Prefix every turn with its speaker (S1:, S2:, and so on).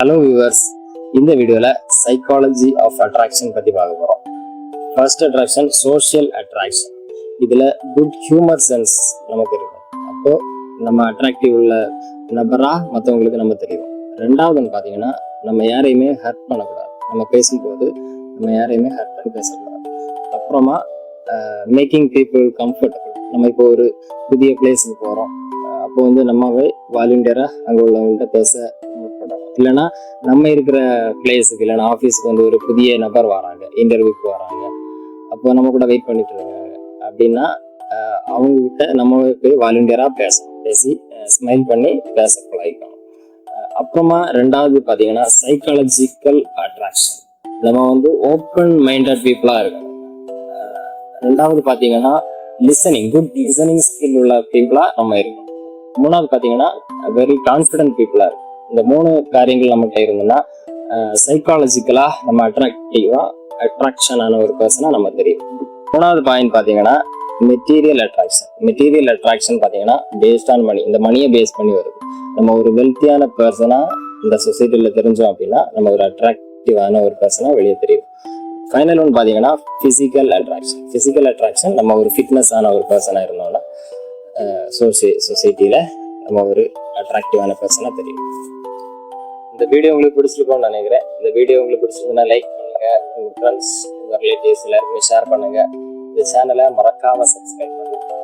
S1: Hello viewers, இந்த வீடியோவில் psychology of attraction பற்றி பார்க்க போகிறோம். First attraction social attraction. இதில் குட் ஹியூமர் சென்ஸ் நமக்கு இருக்கும். அப்போது நம்ம அட்ராக்டிவ் உள்ள நபராக மற்றவங்களுக்கு நம்ம தெரியும். ரெண்டாவதுன்னு பார்த்தீங்கன்னா, நம்ம யாரையுமே ஹர்ட் பண்ணக்கூடாது. நம்ம பேசும்போது நம்ம யாரையுமே ஹர்ட் பண்ணி பேசக்கூடாது. அப்புறமா மேக்கிங் பீப்புள் கம்ஃபர்டபுள். நம்ம இப்போ ஒரு புதிய பிளேஸுக்கு போகிறோம். அப்போ வந்து நம்மவே வாலண்டியராக அங்கே உள்ளவங்கள்ட்ட பேச முற்படணும். இல்லைன்னா நம்ம இருக்கிற பிளேஸுக்கு இல்லைன்னா ஆஃபீஸுக்கு வந்து ஒரு புதிய நபர் வராங்க, இன்டர்வியூக்கு வராங்க, அப்போ நம்ம கூட வெயிட் பண்ணிட்டு இருக்காங்க அப்படின்னா அவங்ககிட்ட நம்ம போய் வாலண்டியராக பேசி ஸ்மைல் பண்ணி பேச பழகிக்கணும். அப்புறமா ரெண்டாவது பார்த்தீங்கன்னா சைக்காலஜிக்கல் அட்ராக்ஷன். நம்ம வந்து ஓப்பன் மைண்டட் பீப்புளாக இருக்கணும். ரெண்டாவது பார்த்தீங்கன்னா குட் லிசனிங் ஸ்கில் உள்ள பீப்புளாக நம்ம இருக்கணும். மூணாவது பார்த்தீங்கன்னா வெரி கான்ஃபிடென்ட் பீப்புளாக இருக்கும். இந்த மூணு காரியங்கள் நம்மகிட்ட இருந்தோம்னா சைக்காலஜிக்கலாக நம்ம அட்ராக்ஷனான ஒரு பர்சனாக நம்ம தெரியும். மூணாவது பாயிண்ட் பார்த்தீங்கன்னா மெட்டீரியல் அட்ராக்ஷன் பார்த்தீங்கன்னா பேஸ்ட் ஆன் மணி. இந்த மணியை பேஸ் பண்ணி வருது. நம்ம ஒரு வெல்த்தியான பர்சனாக இந்த சொசைட்டியில் தெரிஞ்சோம் அப்படின்னா நம்ம ஒரு அட்ராக்டிவான ஒரு பர்சனாக வெளியே தெரியும். ஃபைனல் ஒன்று பார்த்தீங்கன்னா ஃபிசிக்கல் அட்ராக்ஷன். நம்ம ஒரு ஃபிட்னஸ் ஆன ஒரு பர்சனாக இருந்தோம்னா சொசைட்டியில் நம்ம ஒரு அட்ராக்டிவான பர்சனாக தெரியும். இந்த வீடியோ உங்களுக்கு பிடிச்சிருக்கோன்னு நினைக்கிறேன். இந்த வீடியோ உங்களுக்கு பிடிச்சிருந்தா லைக் பண்ணுங்க, உங்கள் ஃப்ரெண்ட்ஸ் உங்கள் ரிலேட்டிவ்ஸ் எல்லாருக்குமே ஷேர் பண்ணுங்க. இந்த சேனலை மறக்காமல் சப்ஸ்கிரைப் பண்ணுங்க.